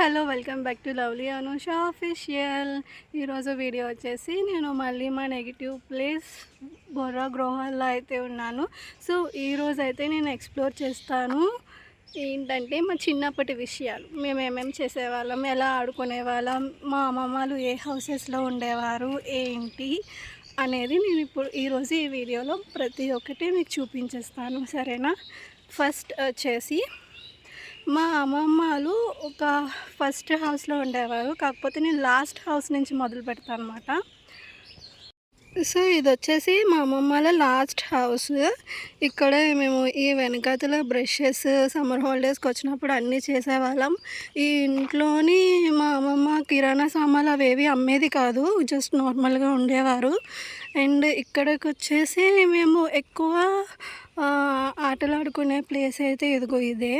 Hello welcome back to lovely Anusha official. ఈరోజు video వచ్చేసి నేను మళ్ళీ మా నెగిటివ్ ప్లేస్ బొర్రా గృహాల్లో అయితే ఉన్నాను. సో ఈరోజు అయితే నేను ఎక్స్ప్లోర్ చేస్తాను ఏంటంటే మా చిన్నప్పటి విషయాలు. మేము ఏమేమి చేసేవాళ్ళం, ఎలా ఆడుకునే వాళ్ళం, మా అమ్మమ్మలు ఏ హౌసెస్లో ఉండేవారు ఏంటి అనేది నేను ఇప్పుడు ఈరోజు ఈ వీడియోలో ప్రతి ఒక్కటి మీకు చూపించేస్తాను, సరేనా? ఫస్ట్ వచ్చేసి మా అమ్మమ్మలు ఒక ఫస్ట్ హౌస్లో ఉండేవారు, కాకపోతే నేను లాస్ట్ హౌస్ నుంచి మొదలు పెడతాను అనమాట. సో ఇది వచ్చేసి మా అమ్మమ్మల లాస్ట్ హౌస్. ఇక్కడే మేము ఈ వెనకాతల బ్రషెస్ సమ్మర్ హాలిడేస్కి వచ్చినప్పుడు అన్నీ చేసేవాళ్ళం. ఈ ఇంట్లోని మా అమ్మమ్మ కిరాణా సామాన్లు అవేవి అమ్మేది కాదు, జస్ట్ నార్మల్గా ఉండేవారు. అండ్ ఇక్కడికి వచ్చేసి మేము ఎక్కువ ఆటలు ఆడుకునే ప్లేస్ అయితే ఇదిగో ఇదే.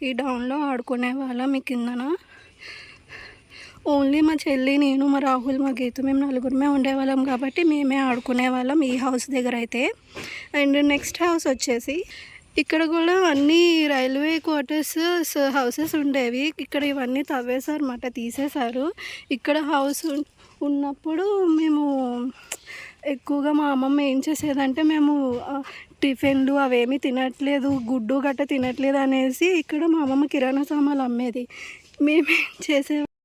ఈ డౌన్లో ఆడుకునే వాళ్ళం. మీ కిందన ఓన్లీ మా చెల్లి, నేను, మా రాహుల్, మా గీతు, మేము నలుగురమే ఉండేవాళ్ళం కాబట్టి మేమే ఆడుకునే వాళ్ళం ఈ హౌస్ దగ్గర అయితే. అండ్ నెక్స్ట్ హౌస్ వచ్చేసి ఇక్కడ కూడా అన్నీ రైల్వే క్వార్టర్స్ హౌసెస్ ఉండేవి. ఇక్కడ ఇవన్నీ తవ్వేశారు అన్నమాట, తీసేశారు. ఇక్కడ హౌస్ ఉన్నప్పుడు మేము ఎక్కువగా మా అమ్మమ్మ ఏం చేసేదంటే, మేము టిఫిన్లు అవేమీ తినట్లేదు, గుడ్డు గట్ట తినట్లేదు అనేసి ఇక్కడ మా అమ్మమ్మ కిరాణా సామాన్లు అమ్మేది.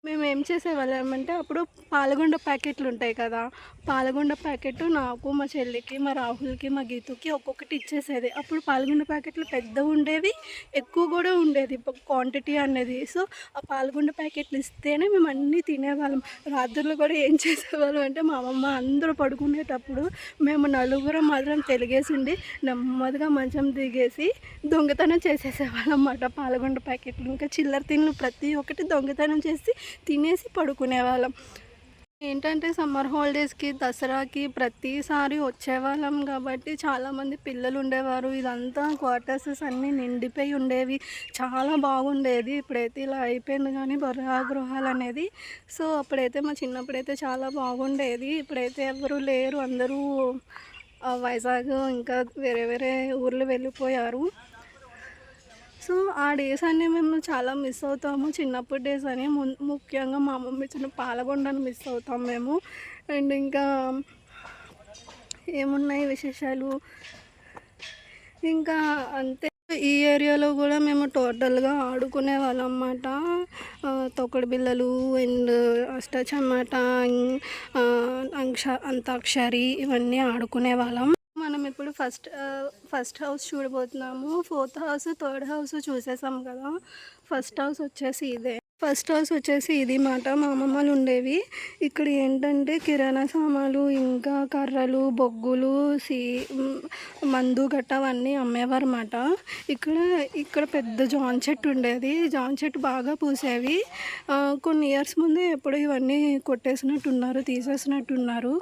మేమేం చేసేవాళ్ళం అంటే, అప్పుడు పాలగుండ ప్యాకెట్లు ఉంటాయి కదా, పాలగుండ ప్యాకెట్ నాకు, మా చెల్లికి, మా రాహుల్కి, మా గీతుకి ఒక్కొక్కటి ఇచ్చేసేది. అప్పుడు పాలగుండ ప్యాకెట్లు పెద్దగా ఉండేవి, ఎక్కువ కూడా ఉండేది క్వాంటిటీ అనేది. సో ఆ పాలగుండ ప్యాకెట్లు ఇస్తేనే మేము అన్నీ తినేవాళ్ళం. రాత్రులు కూడా ఏం చేసేవాళ్ళం అంటే, మా అమ్మమ్మ అందరూ పడుకునేటప్పుడు మేము నలుగురం మాత్రం తెలిగేసిండి నెమ్మదిగా మంచం దిగేసి దొంగతనం చేసేసేవాళ్ళం అన్నమాట పాలగుండ ప్యాకెట్లు. ఇంకా చిల్లర తిండ్లు ప్రతి ఒక్కటి దొంగతనం చేసి తినేసి పడుకునేవాళ్ళం. ఏంటంటే సమ్మర్ హాలిడేస్కి, దసరాకి ప్రతిసారి వచ్చేవాళ్ళం కాబట్టి చాలామంది పిల్లలు ఉండేవారు. ఇదంతా క్వార్టర్సెస్ అన్నీ నిండిపోయి ఉండేవి, చాలా బాగుండేది. ఇప్పుడైతే ఇలా అయిపోయింది కానీ బొర్రా గృహాలు అనేది. సో అప్పుడైతే మా చిన్నప్పుడైతే చాలా బాగుండేది. ఇప్పుడైతే ఎవరు లేరు, అందరూ వైజాగ్ ఇంకా వేరే వేరే ఊర్లు వెళ్ళిపోయారు. సో ఆ డేస్ అన్నీ మేము చాలా మిస్ అవుతాము, చిన్నప్పటి డేస్ అని. ముఖ్యంగా మా మమ్మీ ఇచ్చిన పాలగొండను మిస్ అవుతాం మేము. అండ్ ఇంకా ఏమున్నాయి విశేషాలు, ఇంకా అంతే. ఈ ఏరియాలో కూడా మేము టోటల్గా ఆడుకునే వాళ్ళం అన్నమాట. తొక్కుడు బిళ్ళలు అండ్ అష్టాచమ్మాట, అంతాక్షరి ఇవన్నీ ఆడుకునే వాళ్ళం. మనం ఇప్పుడు ఫస్ట్ హౌస్ చూడబోతున్నాము. ఫోర్త్ హౌస్, థర్డ్ హౌస్ చూసేసాం కదా. ఫస్ట్ హౌస్ వచ్చేసి ఇది మాట, మా అమ్మమ్మలు ఉండేవి. ఇక్కడ ఏంటంటే కిరాణా సామాన్లు, ఇంకా కర్రలు, బొగ్గులు, మందు గట్ట అవన్నీ అమ్మేవారు అన్నమాట. ఇక్కడ పెద్ద జాన్ చెట్టు ఉండేది, జాన్ చెట్టు బాగా పూసేవి. కొన్ని ఇయర్స్ ముందే ఎప్పుడో ఇవన్నీ తీసేసినట్టున్నారు.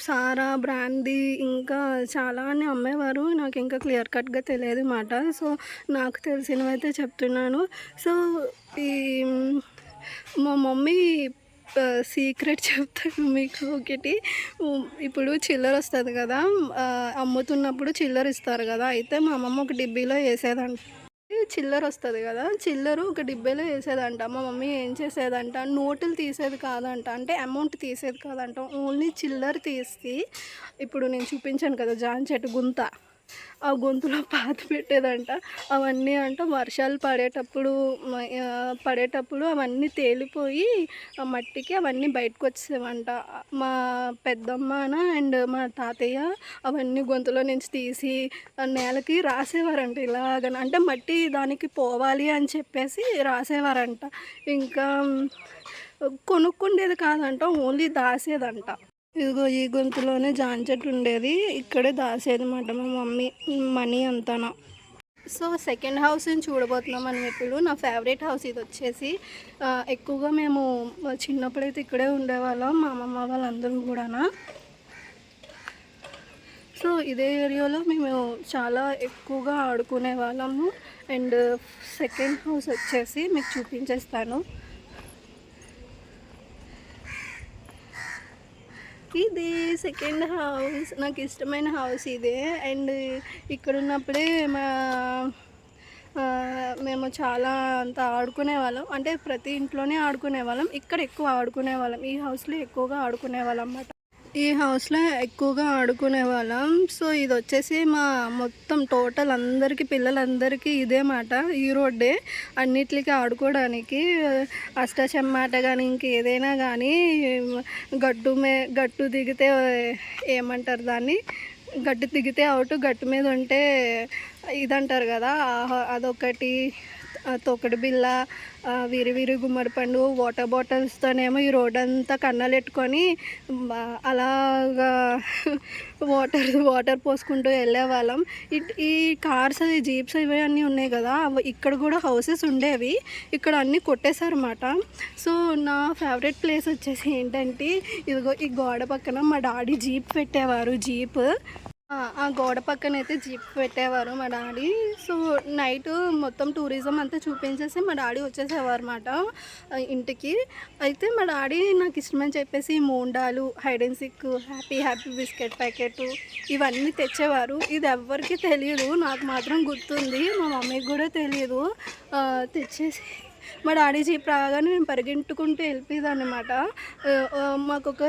సారా, బ్రాందీ ఇంకా చాలా అని అమ్మేవారు. నాకు ఇంకా క్లియర్ కట్గా తెలియదు మాట. సో నాకు తెలిసినవైతే చెప్తున్నాను. సో ఈ మా మమ్మీ సీక్రెట్ చెప్తాను మీకు ఒకటి. ఇప్పుడు చిల్లర వస్తుంది కదా, అమ్ముతున్నప్పుడు చిల్లర ఇస్తారు కదా, అయితే మా అమ్మమ్మ ఒక డిబ్బీలో వేసేదంట. చిల్లర వస్తుంది కదా, చిల్లరు ఒక డిబ్బేలో వేసేదంట. మా మమ్మీ ఏం చేసేదంట, నోటులు తీసేది కాదంట, అంటే అమౌంట్ తీసేది కాదంట, ఓన్లీ చిల్లర తీసి, ఇప్పుడు నేను చూపించాను కదా జాన్ చెట్టు గుంత, ఆ గొంతులో పాతి పెట్టేదంట. అవన్నీ అంట వర్షాలు పడేటప్పుడు అవన్నీ తేలిపోయి ఆ మట్టికి అవన్నీ బయటకు వచ్చేవంట. మా పెద్దమ్మన అండ్ మా తాతయ్య అవన్నీ గొంతులో నుంచి తీసి నేలకి రాసేవారంట. ఇలాగ అంటే మట్టి దానికి పోవాలి అని చెప్పేసి రాసేవారంట. ఇంకా కొనుక్కుండేది కాదంట, ఓన్లీ దాసేదంట. ఇదిగో ఈ గొంతులోనే జాన్ చెట్టు ఉండేది, ఇక్కడే దాసేది అన్నమాట మా మమ్మీ మనీ అంతానా. సో సెకండ్ హౌస్ని చూడబోతున్నాం మనం ఇప్పుడు. నా ఫేవరెట్ హౌస్ ఇది వచ్చేసి. ఎక్కువగా మేము చిన్నప్పుడైతే ఇక్కడే ఉండేవాళ్ళం, మా అమ్మమ్మ వాళ్ళందరం కూడా. సో ఇదే ఏరియాలో మేము చాలా ఎక్కువగా ఆడుకునే వాళ్ళము. అండ్ సెకండ్ హౌస్ వచ్చేసి మీకు చూపించేస్తాను. ఇది సెకండ్ హౌస్, నాకు ఇష్టమైన హౌస్ ఇదే. అండ్ ఇక్కడ ఉన్నప్పుడే మేము చాలా అంత ఆడుకునేవాళ్ళం. అంటే ప్రతి ఇంట్లోనే ఆడుకునేవాళ్ళం. ఇక్కడ ఎక్కువ ఆడుకునేవాళ్ళం. ఈ హౌస్‌లో ఎక్కువగా ఆడుకునేవాళ్ళం అన్నమాట. ఈ హౌస్‌లో ఎక్కువగా ఆడుకునేవాళ్ళం. సో, ఇదొచ్చేసి మా మొత్తం టోటల్ అందరికీ పిల్లలందరికీ ఇదే మాట. ఈ రోడ్డే అన్నిట్లికి ఆడుకోవడానికి. అష్టాచెమ్మా ఆట గానీ, ఇంకేదైనా గానీ గట్టు దిగితే ఏమంటారు దాన్ని? గట్టు దిగితే ఔటు, గట్టు మీద ఉంటే ఇదంటారు కదా! అదొకటి. తొక్కుడు బిళ్ళ, విరివిరి గుమ్మడి పండు, వాటర్ బాటిల్స్తోనేమో ఈ రోడ్డంతా కన్నాలెట్టుకొని అలాగా వాటర్ పోసుకుంటూ వెళ్ళేవాళ్ళం. ఈ కార్స్, జీప్స్ ఇవన్నీ ఉన్నాయి కదా, ఇక్కడ కూడా హౌసెస్ ఉండేవి. ఇక్కడ అన్నీ కొట్టేశారన్నమాట. సో నా ఫేవరెట్ ప్లేస్ వచ్చేసి ఏంటంటే, ఇదిగో ఈ గోడ పక్కన మా డాడీ జీప్ పెట్టేవారు. ఆ గోడ పక్కనైతే జీప్ పెట్టేవారు మా డాడీ. సో నైట్ మొత్తం టూరిజం అంతా చూపించేసి మా డాడీ వచ్చేసేవారు అన్నమాట ఇంటికి. అయితే మా డాడీ నాకు ఇష్టమని చెప్పేసి మూండాలు, Hide and Seek, happy biscuit packet ఇవన్నీ తెచ్చేవారు. ఇది ఎవ్వరికీ తెలియదు, నాకు మాత్రం గుర్తుంది. మా మమ్మీకి కూడా తెలియదు. తెచ్చేసి మా డాడీ జీప్ రాగానే నేను పరిగెట్టుకుంటూ వెళ్ళిపోయేదాన్ని అనమాట. మాకొక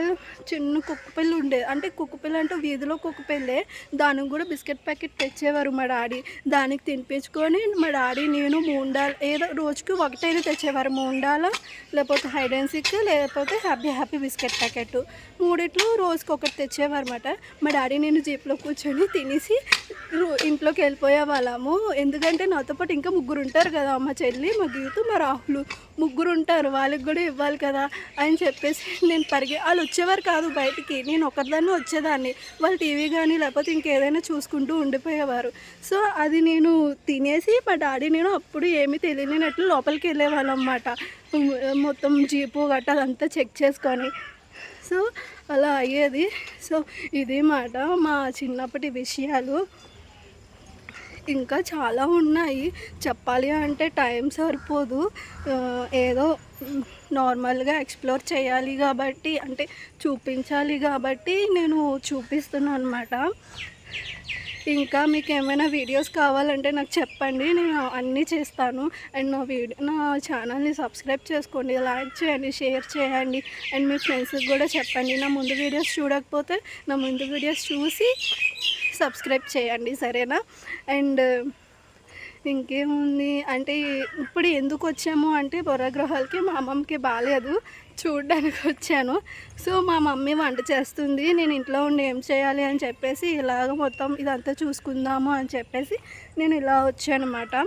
చిన్న కుక్కపిల్ల ఉండేది. అంటే కుక్కపిల్ల అంటే వీధిలో కుక్కపిల్లే. దానికి కూడా బిస్కెట్ ప్యాకెట్ తెచ్చేవారు మా డాడీ. దానికి తినిపించుకొని మా డాడీ నేను మూండాలు ఏదో రోజుకి ఒకటైనా తెచ్చేవారు. మూండాల, లేకపోతే హైడ్ అండ్ సిక్, లేకపోతే హ్యాపీ బిస్కెట్ ప్యాకెట్. మూడిట్లో రోజుకి ఒకటి తెచ్చేవారు అనమాట. మా డాడీ నేను జీప్లో కూర్చొని తినేసి ఇంట్లోకి వెళ్ళిపోయే వాళ్ళము. ఎందుకంటే నాతో పాటు ఇంకా ముగ్గురు ఉంటారు కదా, మా చెల్లి, మా గీతు, మా రాహుల్, ముగ్గురు ఉంటారు. వాళ్ళకి కూడా ఇవ్వాలి కదా అని చెప్పేసి నేను వాళ్ళు వచ్చేవారు కాదు బయటికి. నేను ఒకరిదాన్ని వచ్చేదాన్ని. వాళ్ళు టీవీ కానీ లేకపోతే ఇంకేదైనా చూసుకుంటూ ఉండిపోయేవారు. సో అది నేను తినేసి మా డాడీ నేను అప్పుడు ఏమీ తెలియనట్లు లోపలికి వెళ్ళేవాళ్ళం అన్నమాట. మొత్తం జీపు గట్ట అదంతా చెక్ చేసుకొని. సో అలా అయ్యేది. సో ఇది మాట మా చిన్నప్పటి విషయాలు. ఇంకా చాలా ఉన్నాయి, చెప్పాలి అంటే టైం సరిపోదు. ఏదో నార్మల్గా ఎక్స్ప్లోర్ చేయాలి కాబట్టి, అంటే చూపించాలి కాబట్టి నేను చూపిస్తున్నాను అనమాట. ఇంకా మీకు ఏమైనా వీడియోస్ కావాలంటే నాకు చెప్పండి, నేను అన్నీ చేస్తాను. అండ్ నా ఛానల్ని సబ్స్క్రైబ్ చేసుకోండి, లైక్ చేయండి, షేర్ చేయండి. అండ్ మీ ఫ్రెండ్స్కి కూడా చెప్పండి. నా ముందు వీడియోస్ చూడకపోతే నా ముందు వీడియోస్ చూసి సబ్స్క్రైబ్ చేయండి, సరేనా? అండ్ ఇంకేముంది అంటే, ఇప్పుడు ఎందుకు వచ్చాము అంటే బొర్రగృహాలకి మా అమ్మమ్మకి బాగాలేదు, చూడడానికి వచ్చాను. సో మా మమ్మీ వంట చేస్తుంది, నేను ఇంట్లో ఉండి ఏం చేయాలి అని చెప్పేసి ఇలాగ మొత్తం ఇదంతా చూసుకుందాము అని చెప్పేసి నేను ఇలా వచ్చాను అన్నమాట.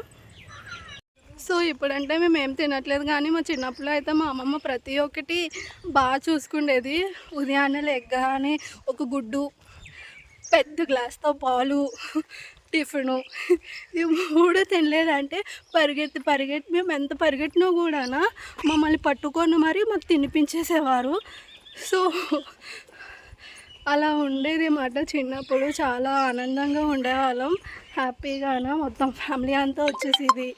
సో ఇప్పుడంటే మేము ఏం తినట్లేదు, కానీ మా చిన్నప్పుడు అయితే మా అమ్మమ్మ ప్రతి ఒక్కటి బాగా చూసుకుండేది. ఉదయాన్నే లెగ్గానే ఒక గుడ్డు, పెద్ద గ్లాస్తో పాలు, టిఫిను, ఇవి 3 తినలేదంటే పరిగెత్తి మేము ఎంత పరిగెట్టినా కూడా మమ్మల్ని పట్టుకొని మరీ మాకు తినిపించేసేవారు. సో అలా ఉండేది మాట చిన్నప్పుడు. చాలా ఆనందంగా ఉండేవాళ్ళం, హ్యాపీగానే. మొత్తం ఫ్యామిలీ అంతా వచ్చేసేది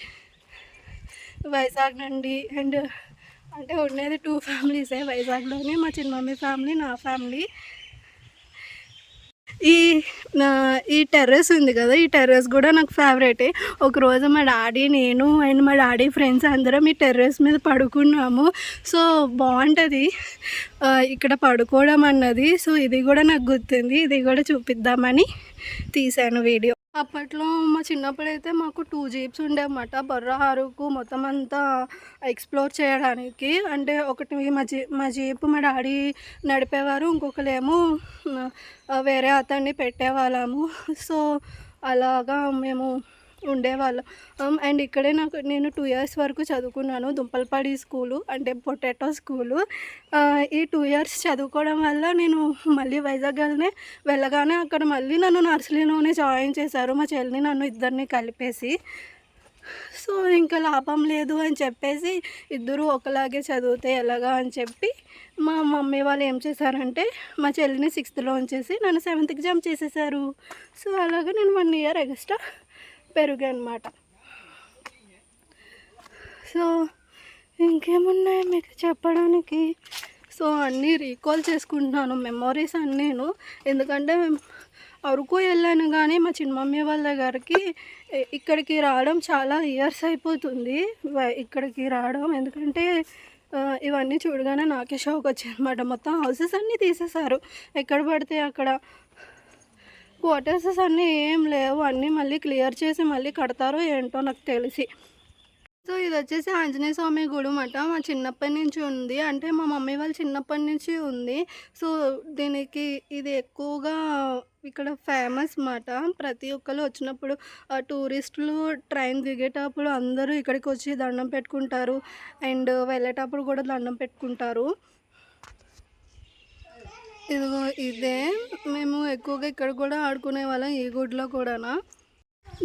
వైజాగ్ నుండి. అండ్ అంటే ఉండేది 2 ఫ్యామిలీసే వైజాగ్లోనే, మా చిన్న మమ్మీ ఫ్యామిలీ, నా ఫ్యామిలీ. ఈ టెర్రస్ ఉంది కదా, ఈ టెర్రస్ కూడా నాకు ఫేవరెటే. ఒకరోజు మా డాడీ, నేను అండ్ మా డాడీ ఫ్రెండ్స్ అందరం ఈ టెర్రస్ మీద పడుకున్నాము. సో బాగుంటుంది ఇక్కడ పడుకోవడం అన్నది. సో ఇది కూడా నాకు గుర్తుంది, ఇది కూడా చూపిద్దామని తీశాను వీడియో. అప్పట్లో మా చిన్నప్పుడైతే మాకు 2 జీప్స్ ఉండేవన్నమాట, బొర్రా అరకు మొత్తం అంతా ఎక్స్ప్లోర్ చేయడానికి. అంటే ఒకటి మా జీపు మా డాడీ నడిపేవారు, ఇంకొకరేమో వేరే అతన్ని పెట్టేవాళ్ళము. సో అలాగా మేము ఉండేవాళ్ళం. అండ్ ఇక్కడే నేను 2 ఇయర్స్ వరకు చదువుకున్నాను, దుంపలపాడి స్కూలు, అంటే పొటాటో స్కూలు. ఈ 2 ఇయర్స్ చదువుకోవడం వల్ల నేను మళ్ళీ వైజాగ్ వెళ్ళగానే అక్కడ మళ్ళీ నన్ను నర్సరీలోనే జాయిన్ చేశారు, మా చెల్లిని నన్ను ఇద్దరిని కలిపేసి. సో ఇంకా లాభం లేదు అని చెప్పేసి ఇద్దరు ఒకలాగే చదివితే ఎలాగా అని చెప్పి మా మమ్మీ వాళ్ళు ఏం చేశారంటే మా చెల్లిని 6th ఉంచేసి నన్ను 7th జంప్ చేసేసారు. సో అలాగే నేను 1 ఇయర్ ఎక్స్ట్రా పెరుగనమాట. సో ఇంకేమున్నాయి మీకు చెప్పడానికి? సో అన్నీ రీకాల్ చేసుకుంటున్నాను, మెమొరీస్ అన్నీను. ఎందుకంటే అరకు వెళ్ళాను కానీ మా చిన్న మమ్మీ వాళ్ళ దగ్గరికి ఇక్కడికి రావడం చాలా ఇయర్స్ అయిపోతుంది ఇక్కడికి రావడం. ఎందుకంటే ఇవన్నీ చూడగానే నాకే షాక్ వచ్చింది అనమాట. మొత్తం హౌసెస్ అన్నీ తీసేశారు, ఎక్కడ పడితే అక్కడ క్వార్టర్సెస్ అన్నీ ఏం లేవు, అన్నీ మళ్ళీ క్లియర్ చేసి మళ్ళీ కడతారో ఏంటో నాకు తెలిసి. సో ఇది వచ్చేసి ఆంజనేయ స్వామి గుడి అన్నమాట. మా చిన్నప్పటి నుంచి ఉంది, అంటే మా మమ్మీ వాళ్ళు చిన్నప్పటి నుంచి ఉంది. సో దీనికి ఇది ఎక్కువగా ఇక్కడ ఫేమస్ మాట. ప్రతి ఒక్కరు వచ్చినప్పుడు టూరిస్టులు ట్రైన్ దిగేటప్పుడు అందరూ ఇక్కడికి వచ్చి దండం పెట్టుకుంటారు, అండ్ వెళ్ళేటప్పుడు కూడా దండం పెట్టుకుంటారు. ఇదిగో ఇదే మేము ఎక్కువగా ఇక్కడ కూడా ఆడుకునే వాళ్ళం, ఈ గుడిలో కూడానా.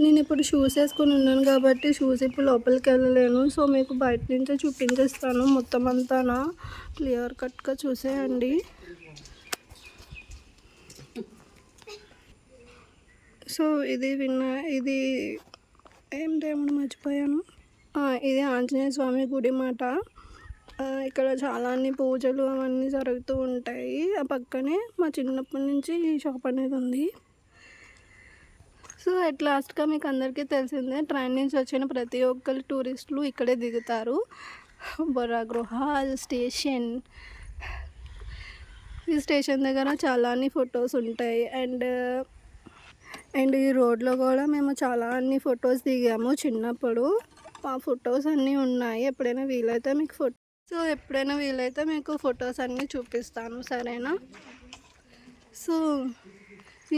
నేను ఇప్పుడు షూస్ వేసుకొని ఉన్నాను కాబట్టి షూస్ ఇప్పుడు లోపలికి వెళ్ళలేను. సో మీకు బయట నుంచే చూపించేస్తాను మొత్తం అంతా క్లియర్ కట్గా చూసేయండి. సో ఇది ఇది ఏం దేవుడు మర్చిపోయాను, ఇది ఆంజనేయ స్వామి గుడి మాట. ఇక్కడ చాలా అన్ని పూజలు అవన్నీ జరుగుతూ ఉంటాయి. ఆ పక్కనే మా చిన్నప్పటి నుంచి ఈ షాప్ అనేది ఉంది. సో అట్ లాస్ట్గా మీకు అందరికీ తెలిసిందే, ట్రైన్ నుంచి వచ్చిన ప్రతి ఒక్కరు టూరిస్టులు ఇక్కడే దిగుతారు. బొర్రాగృహాల్ స్టేషన్, ఈ స్టేషన్ దగ్గర చాలా అన్ని ఫొటోస్ ఉంటాయి. అండ్ ఈ రోడ్లో కూడా మేము చాలా అన్ని ఫొటోస్ దిగాము చిన్నప్పుడు. ఆ ఫొటోస్ అన్నీ ఉన్నాయి, ఎప్పుడైనా వీలైతే మీకు ఫొటోస్ అన్నీ చూపిస్తాను, సరేనా. సో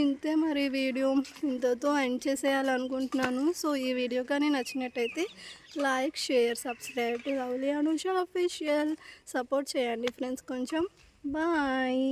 ఇంతే మరి, వీడియో ఇంతతో ఎండ్ చేసేయాలనుకుంటున్నాను. సో ఈ వీడియో కానీ నచ్చినట్టయితే like, share, subscribe to lovely Anusha official. Support చేయండి ఫ్రెండ్స్ కొంచెం. బాయ్.